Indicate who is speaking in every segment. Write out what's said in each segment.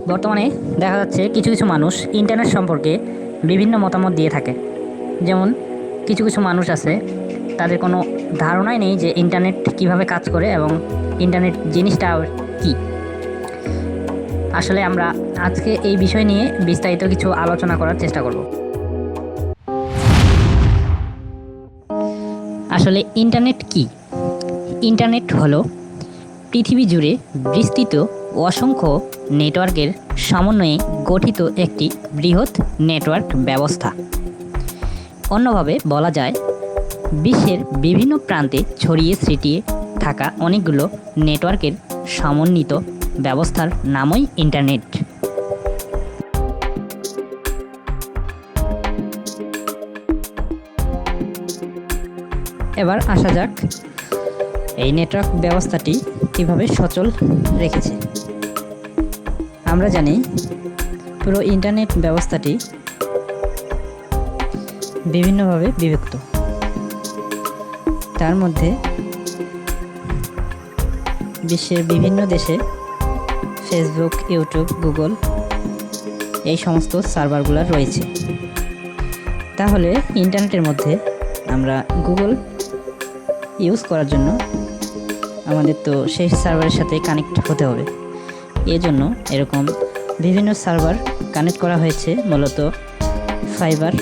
Speaker 1: বর্তমানে দেখা যাচ্ছে কিছু কিছু মানুষ ইন্টারনেট সম্পর্কে বিভিন্ন মতামত দিয়ে থাকে। যেমন কিছু কিছু মানুষ আছে তাদের কোনো ধারণাই নেই যে ইন্টারনেট কিভাবে কাজ করে এবং ইন্টারনেট জিনিসটা কি। আসলে আমরা আজকে এই বিষয় নিয়ে বিস্তারিত কিছু আলোচনা করার চেষ্টা করব। আসলে ইন্টারনেট কি? ইন্টারনেট হলো পৃথিবী জুড়ে বিস্তৃত অসংখ্য নেটওয়ার্কের সমন্বয়ে গঠিত একটি বৃহৎ নেটওয়ার্ক ব্যবস্থা। অন্যভাবে বলা যায়, বিশ্বের বিভিন্ন প্রান্তে ছড়িয়ে ছিটিয়ে থাকা অনেকগুলো নেটওয়ার্কের সমন্বিত ব্যবস্থার নামই ইন্টারনেট। এবার আসা যাক এই নেটওয়ার্ক ব্যবস্থাটি কীভাবে সচল রেখেছে। আমরা জানি পুরো ইন্টারনেট ব্যবস্থাটি বিভিন্নভাবে বিভক্ত। তার মধ্যে বিশ্বের বিভিন্ন দেশে ফেসবুক, ইউটিউব, গুগল এই সমস্ত সার্ভারগুলো রয়েছে। তাহলে ইন্টারনেটের মধ্যে আমরা গুগল ইউজ করার জন্য আমাদের তো সেই সার্ভারের সাথে কানেক্ট হতে হবে। এজন্য এরকম বিভিন্ন সার্ভার কানেক্ট করা হয়েছে মূলত ফাইবার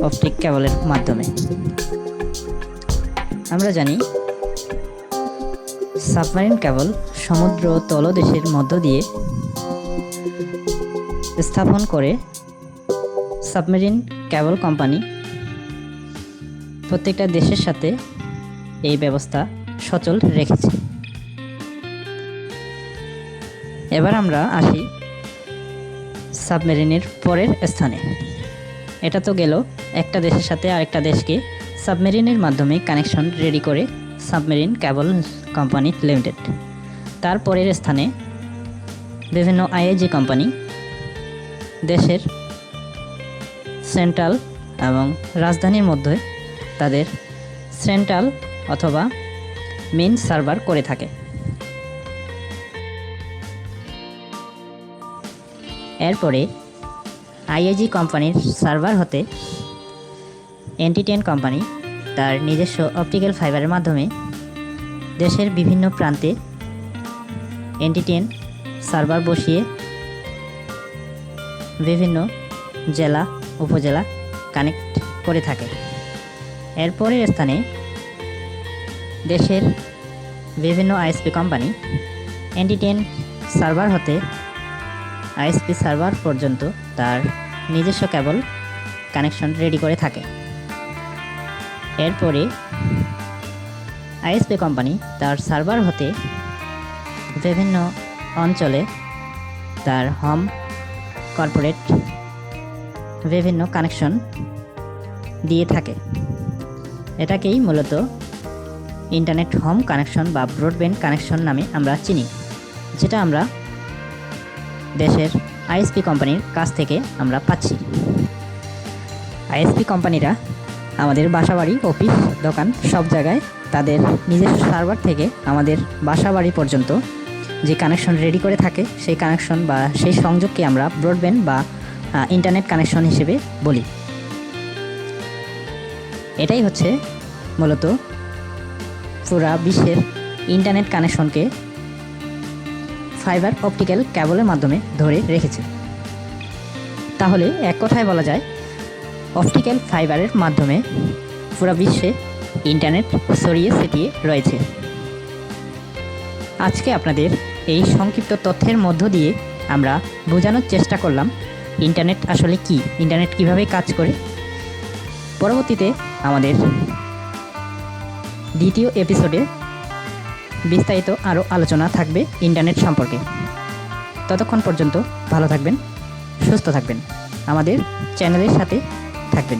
Speaker 1: অপটিক কেবলের মাধ্যমে। আমরা জানি সাবমারিন কেবল সমুদ্র তলদেশের মধ্য দিয়ে স্থাপন করে সাবমেরিন কেবল কোম্পানি প্রত্যেকটা দেশের সাথে এই ব্যবস্থা সচল রেখেছে। এবার আমরা আসি সাবমেরিনের পরের স্থানে। এটা তো গেল একটা দেশের সাথে আরেকটা দেশকে সাবমেরিনের মাধ্যমে কানেকশন রেডি করে সাবমেরিন কেবল কোম্পানি লিমিটেড। তার পরের স্থানে বিভিন্ন আইএজি কোম্পানি দেশের সেন্ট্রাল এবং রাজধানীর মধ্যে তাদের সেন্ট্রাল অথবা মেইন সার্ভার করে থাকে। এরপরে আইএজি কোম্পানির সার্ভার হতে NT10 কোম্পানি তার নিজস্ব অপটিক্যাল ফাইবারের মাধ্যমে দেশের বিভিন্ন প্রান্তে NT10 সার্ভার বসিয়ে বিভিন্ন জেলা উপজেলা কানেক্ট করে থাকে। এরপরের স্থানে দেশের বিভিন্ন আইএসপি কোম্পানি NT10 সার্ভার হতে আইএসপি সার্ভার পর্যন্ত তার নিজস্ব কেবল কানেকশন রেডি করে থাকে। এরপরে আইএসপি কোম্পানি তার সার্ভার হতে বিভিন্ন অঞ্চলে তার হোম, কর্পোরেট বিভিন্ন কানেকশন দিয়ে থাকে। এটাকেই মূলত ইন্টারনেট হোম কানেকশন বা ব্রডব্যান্ড কানেকশন নামে আমরা চিনি, যেটা আমরা দেশের আইএসপি কোম্পানির কাছ থেকে আমরা পাচ্ছি। আইএসপি কোম্পানিরা আমাদের বাসাবাড়ি, অফিস, দোকান সব জায়গায় তাদের নিজস্ব সার্ভার থেকে আমাদের বাসাবাড়ি পর্যন্ত যে কানেকশন রেডি করে থাকে, সেই কানেকশন বা সেই সংযোগকে আমরা ব্রডব্যান্ড বা ইন্টারনেট কানেকশন হিসেবে বলি। এটাই হচ্ছে মূলত পুরা বিশ্বের ইন্টারনেট কানেকশনকে ফাইবার অপটিক্যাল কেবলের মাধ্যমে ধরে রেখেছে। তাহলে এক কথায় বলা যায়, অপটিক্যাল ফাইবারের মাধ্যমে পুরা বিশ্বে ইন্টারনেট ছড়িয়ে ছিটিয়ে রয়েছে। আজকে আপনাদের এই সংক্ষিপ্ত তথ্যের মধ্য দিয়ে আমরা বোঝানোর চেষ্টা করলাম ইন্টারনেট আসলে কি, ইন্টারনেট কিভাবে কাজ করে। পরবর্তীতে আমাদের দ্বিতীয় এপিসোডে বিস্তারিত আরও আলোচনা থাকবে ইন্টারনেট সম্পর্কে। ততক্ষণ পর্যন্ত ভালো থাকবেন, সুস্থ থাকবেন, আমাদের চ্যানেলের সাথে থাকবেন।